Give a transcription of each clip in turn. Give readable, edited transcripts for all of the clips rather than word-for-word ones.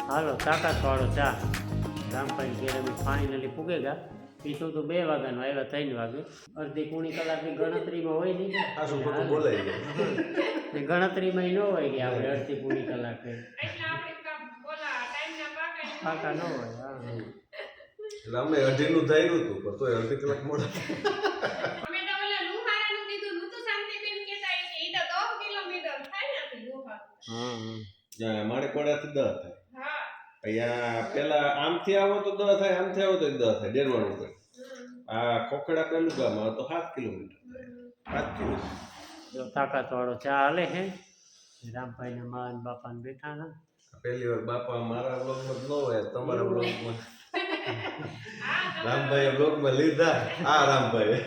હાલો તાકાતવાળો ચા રામભાઈ ઘેર બી ફાઇનલી પૂગે ગયા. પીછું તો 2 વાગ્યાનો આવ્યા 3 વાગે. અડધી પોણી કલાકની ગણતરીમાં હોય નહીં ને ગણતરીમાં ન હોય કે આપણે અડધી પોણી કલાકે પાકા ન હોય. હા એટલે અમે અઢીનું ધાર્યું હતું પણ તોય અડધી કલાક મોડા. માણેકવાડાથી 10 થાય. અહીંયા પેલા આમથી આવો તો 10 થાય, આમથી આવો તો 10 થાય. ડેરવાડું ઉપર આ ખોખડા પેલું ગામ તો 7 કિલોમીટર થાય. 5 કિલોમીટર. જો તાકાતવાળો ચા હાલે છે. રામભાઈ ને મા ને બાપા ને બેઠા ના. પહેલી વાર બાપા મારા બ્લોગમાં ન હોય, તમારા બ્લોગમાં રામભાઈ બ્લોગમાં લીધા. આ રામભાઈ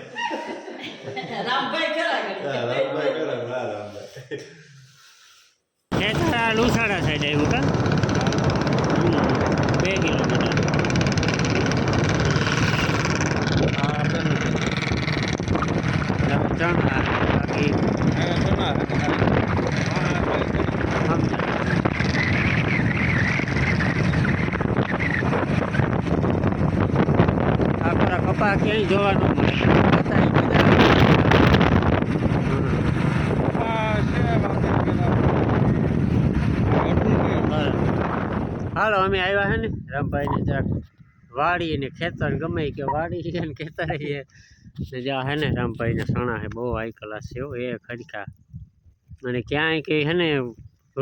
રામભાઈ કરે. હા રામભાઈ ખેતરા લુસાડા સાઈડ આવ્યું કા 2 કિલોમીટર. કપા ક્યાંય જોવા ન મળે. હાલો અમે આવ્યા છે ને રામભાઈ ને જરાક વાડી ને ખેતર ગમે કે વાડી છે ને ખેતર છે જ્યાં હે ને રામભાઈ ને સણા છે બહુ હાઈ ક્લાસ છે એ ખડકા. અને ક્યાંય કઈ હે ને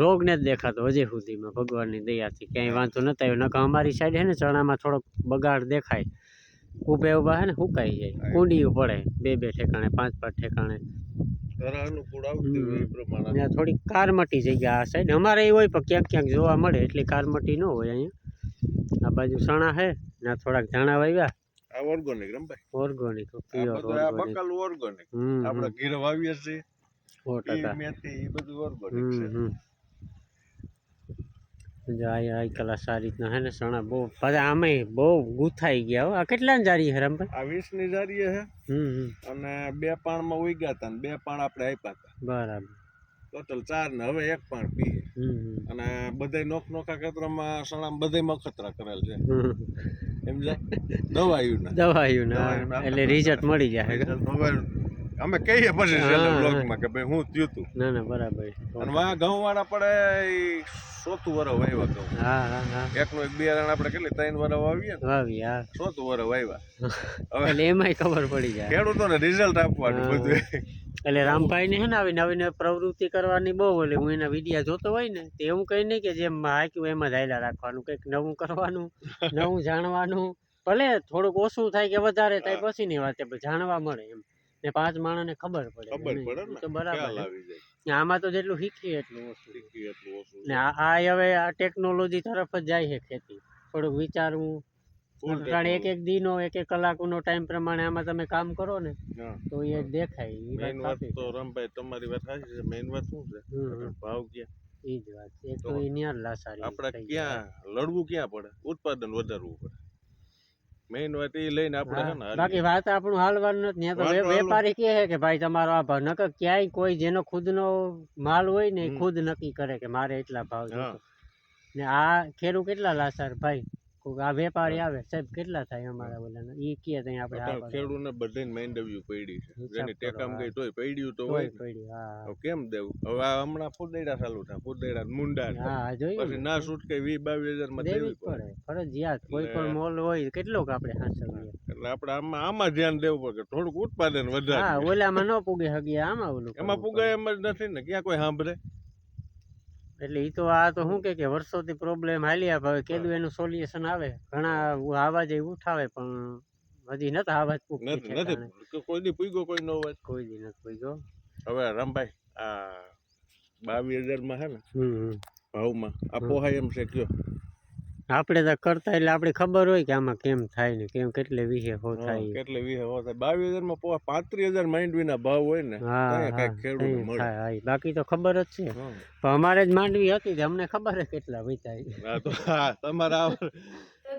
રોગ ને જ દેખાતો હજી સુધીમાં ભગવાનની દયાથી ક્યાંય વાંધો નતા આવ્યો. નકા અમારી સાઈડ છે ને ચણામાં થોડોક બગાડ દેખાય. ઊભા હે ને સુકાઈ જાય, કુંડિયું પડે 2 ઠેકાણે 5 ઠેકાણે. થોડી કારમટી જગ્યા આ સાઈડ અમારે એ હોય પણ ક્યાંક ક્યાંક જોવા મળે. એટલી કારમટી ન હોય અહીંયા. આ બાજુ સણા છે ને થોડાક ધાણા વાવ્યા. આ ઓર્ગેનિક રમભાઈ, ઓર્ગેનિક પ્યોર ઓર્ગેનિક. આપણે ઘીર વાવીએ છીએ 100%. મેથી એ બધું ઓર્ગેનિક છે. આઈ કલા સારી રીતના હે ને સણા બહુ બધા આમે બહુ ગુથાઈ ગયા હો. આ કેટલાની જારી હે રામભાઈ? આ 20 ની જારી છે. અને 2 પાણમાં ઉગ્યા હતા ને 2 પાણ આપણે આપ્યા હતા. બરાબર. ટોટલ 4 ને હવે 1 પાણ પીએ. અને બધાય નોખા ખેતરમાં સણા બધાય મખતરા કરેલ છે. સમજ્યા? દવાયું ના એટલે રિઝલ્ટ મળી જાય. અમે કહીએ પછી બ્લોગમાં કે ભાઈ હું થયું તું. ના બરાબર. અને વા ઘઉં વાળા પડે 4થું વરસ વાવ્યા ઘઉં. હા એકનું એક બિયારણ આપણે કેટલી 3 વરસ વાવીએ ને વાવ્યા 4થું વરસ વાવ્યા. એટલે એમાંય ખબર પડી જાય ખેડૂતોને રિઝલ્ટ આપવાનું બધું. એટલે રામભાઈ ને હે ને આવી નવી નવી પ્રવૃત્તિ કરવાની બહુ. એટલે હું એના વિડીયા જોતો હોય ને તો એવું કઈ નહીં કે જેમ હાક્યું એમ જ હાલ્યા રાખવાનું. કંઈક નવું કરવાનું, નવું જાણવાનું. ભલે થોડુંક ઓછું થાય કે વધારે થાય પછી ની વાત જાણવા મળે એમ. ને 5 માણસને ખબર પડે તો બરાબર. આમાં તો જેટલું શીખીએ એટલું ઓછું. ને આ હવે આ ટેકનોલોજી તરફ જ જાય છે ખેતી. થોડુંક વિચારવું. કારણ એક દિનો 1 કલાકનો ટાઈમ પ્રમાણે આમાં તમે કામ કરો ને તો એ દેખાય. મેઈન વાત તો રામભાઈ તમારી વાત સાચી છે. મેઈન વાત શું છે? ભાવ ક્યાં? એ જ વાત. એક તો એની લાસારી. આપણે ક્યાં લડવું ક્યાં પડે? ઉત્પાદન વધારવું પડે. મેઈન વાત એ લઈને આપણે છે ને. બાકી વાત આપણું હાલવાનું નથી. ત્યાં તો વેપારી કહે કે ભાઈ તમારો આ ભાવ. નકર ક્યાંય કોઈ જેનો ખુદનો માલ હોય ને એ ખુદ નક્કી કરે કે મારે એટલા ભાવ છે. ને આ ખેડૂત કેટલા લાસાર ભાઈ. આ વેપારી આવે સાહેબ કેટલા થાય અમારા ઓલાના ઈ કે ત્યાં આપણે ખેડૂતને બધાને માંડવ્યું પડી છે. જેની ટેકામ ગઈ તોય પડ્યું તો હોય. હા કેમ દેવું? હવે આ હમણાં ફૂદેડા ચાલુ થાય. ફૂદેડા મુંડા. હા જોયું. પછી ના છૂટકે 20-22 માં દેવી પડે ફરજિયાત. કોઈ પણ મોલ હોય કેટલોક આપણે હાંસવીએ. એટલે આપણે આમાં ધ્યાન દેવું પડે થોડુંક ઉત્પાદન વધારે. હા ઓલામાં ન પૂગે હગી આમાં ઓલું એમાં પૂગાય એમ જ નથી ને. ક્યાં કોઈ સાંભળે? એટલે ઈ તો આ તો શું કે વર્ષોથી પ્રોબ્લેમ હાલ્યા. હવે કીધું એનું સોલ્યુશન આવે. ઘણા આવાજ ઉઠાવે પણ હજી નથી આવાજ નથી. કોઈ દી પૂગ્યો કોઈ નો હોય. કોઈ દી નથી પૂગ્યો. હવે રામભાઈ આ 22,000 માં હે ને ભાવમાં આ પોહાય એમ છે કયો? આપણે તો કરતા એટલે આપણે ખબર હોય કે આમાં કેમ થાય ને કેમ કેટલે વિહે હો થાય. કેટલે વિહે હો થાય. 22,000 માં પોહા 35,000 માંડવી ના ભાવ હોય ને કઈક ખેડૂત મળે. બાકી તો ખબર જ છે. પણ અમારે જ માંડવી હતી અમને ખબર છે કેટલા વિચારી. તમારા તો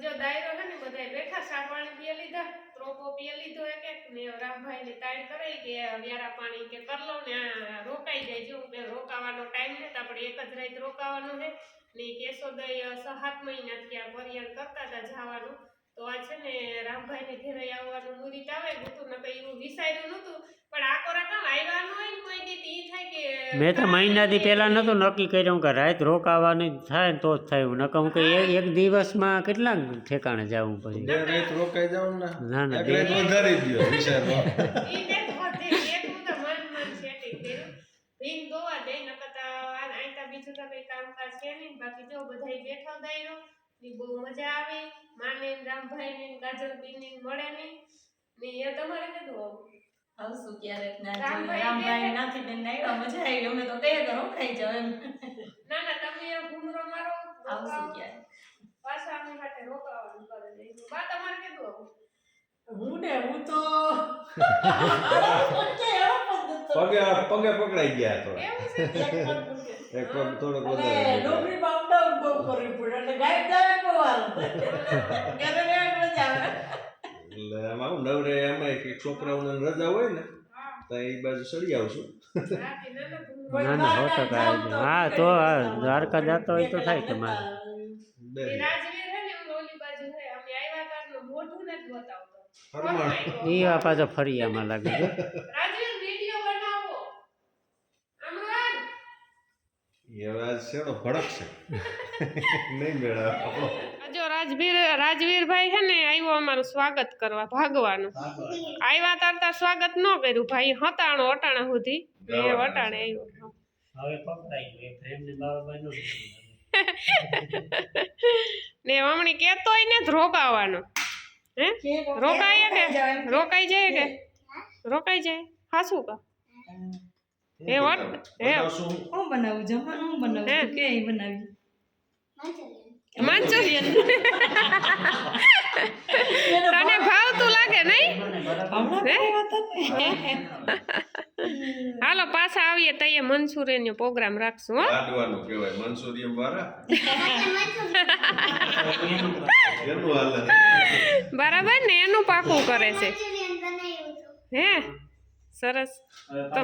જો દાયરો છે ને બધા બેઠા સાગવાણી પીએ લીધા, ત્રોપો પીએ લીધો એક ને રામભાઈ ની તાળી કરાઈ કે વ્યારા પાણી કે કર લો ને રોકાઈ જાય. જો રોકાવાનો ટાઈમ છે તો આપણે એક જ રાત રોકાવાનું છે. ને કેશોદય 7 મહિના થયા પરિયાર કરતા હતા જવાનું. તો આ છે ને રામભાઈ ને ઘરે આવવાનું મુહૂર્ત આવે ગોતું ન કઈ એવું વિચાર્યું નતું, પણ આ કોરા કામ આવ્યા ન હોય ને કોઈ દી ઈ થાય કે મેં તો મહિનાથી પહેલા નતું નક્કી કર્યું કે રાત રોકાવાની થાય ને તો જ થયું, નકર હું કે એક દિવસમાં કેટલા ઠેકાણે જવું પછી. બે રાત રોકાઈ જાવ ને ના ના એક રાત વધારી દ્યો વિચારમાં. ઈ ને વધે એટલું તો મન સેટિંગ કર્યું. ભીન દોવા દે નકતા આઈતા બીજું તો કઈ કામકાજ છે નહીં. બાકી જો બધાય બેઠો દાયરો ની બહુ મજા આવે. માને ને રામભાઈ ને ગાજર બીન ને મળે નહીં ને એ તમારે કીધું આવશું ક્યારેક ના રામભાઈ રામભાઈ નાથી બેન આવ્યા મજા આવી, અમે તો કહીએ તો રોકાઈ જાવ એમ. ના ના તમે ઘૂમરો મારો આવશું ક્યારેક. પાછા અમે માટે રોકાવાનું કરે છે. બા તમારે કીધું હું તો પગે પકડાઈ ગયા થોડા. એવું છે એક પગ થોડોક વધારે નોકરી માં અપડાઉન બહુ કરવી પડે એટલે ગાઈડ કરે બહુ હાલ ઘરે રહેવાની મજા આવે. એટલે આમાં નવરે એમાં કે છોકરાઓને રજા હોય ને હા તો એ બાજુ સડી આવશું. રાતે નાના ઘૂમરો ના ના 100% આવી જાય. હા તો આ દ્વારકા જતો હોય તો થાય તમારે. બે એ રાજવીર હે ને ઓલી બાજુ હે અમે આવ્યા તારનો મોઢું નથી બતાવતો. ફરમાણ. એ આ પાછો ફરિયામાં લાગે છે. રાજવીર વિડિયો બનાવો અમરાન એ હવે આજ શેનો ભડક છે નહીં મેળા આપણો. જો રાજવીરભાઈ છે ને આવ્યો અમારું સ્વાગત કરવા ભાગવાનું. આવ્યા તારતા સ્વાગત ન કર્યું ભાઈ હતાણો અટાણા સુધી એ અટાણે આવ્યો. હવે પકડાઈ ગયો ફ્રેન્ડ ને બાબાનો ને હમણી કેતોય ને જ રોકાવાનો હે રોકાય કે રોકાઈ જાય કે રોકાઈ જાય હાસું કા એ વટ હે બનાવશું. હું બનાવું જમવાનું હું બનાવું હે? તું કે બનાવી મંચુરિયન તને ભાવતું લાગે નહીં હે? હાલો પાછા આવીએ તઈએ મંચુરિયન નો પ્રોગ્રામ રાખશું હો. લાડવાનું કહેવાય મનસુરિયમ વાળા એનું હાલે. બરાબર ને એનું પાકું કરે છે હે સરસ તો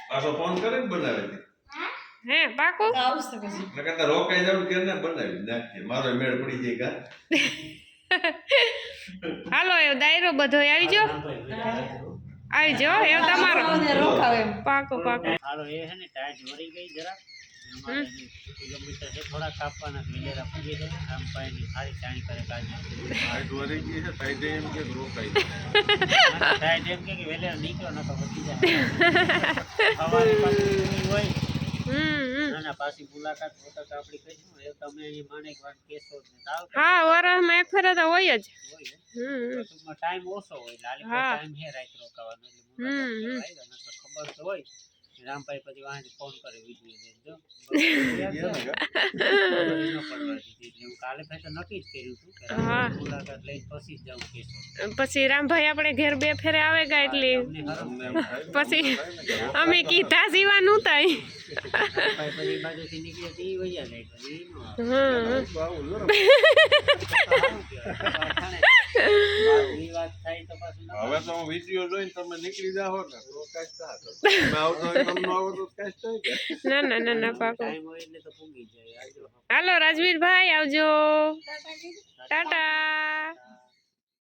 પાછો ફોન કરીને બનાવી દે. હે પાકું આવશે પછી નકર રોકાઈ જાવ કે ને બનાવી નાખીએ મારો મેળ પડી જાય કા. હાલો એ દાયરો બધો આવી જો એ તમારો રોકાવે એમ પાકું હાલો એ છે ને ટાઈટ વળી ગઈ જરા અમારે કિલોમીટર છે થોડા કાપવાના વેલેરા પૂરી જાય રામભાઈ ની સારી ચાણી કરે કાઢી ટાઈટ વળી ગઈ છે ટાઈટ એમ કે રોકાઈ ટાઈટ એમ કે વેલેરા નીકળો ન તો વધી જાય સવારે પાછી હોય ના ના પાછી મુલાકાત ફોટો આપણી કહીશું એ તમે અહીં માણેક વાત કેશો ને તાવ હા વરસમાં એક ફેરા તો હોય જ હોય ટૂંકમાં ટાઈમ ઓછો હોય લાલી હા. ટાઈમ હે રાત રોકાવાનો એટલે મુલાકાત આવ્યા નકર ખબર તો હોય રામભાઈ પછી વાંચી ફોન કરે વિડીયો દેજો ન પડવા દીધી એટલે હું કાલે ભાઈ તો નક્કી જ કર્યું હતું કે હા. મુલાકાત લઈને પછી જ જાઉં કેશો પછી રામભાઈ આપણે ઘેર બે ફેરે આવે ગા એટલે અમને હરમ પછી અમે કીધા જીવા નહોતા ઈ. રામભાઈ પછી બાજુથી નીકળે તો ઈ વયા જાય પછી ઈ નો આવે. ઈ વાત થાય તો પાછું ન હવે તો હું વિડીયો જોઈને તમે નીકળી જાઓ ને તો કાંઈ થાય તો. તમે આવતો હોય તમને આવો તો કાંઈ થાય કે ના પાકું ટાઈમ હોય એટલે તો પૂગી જાય આવજો હાલો રાજવીરભાઈ આવજો ટાટા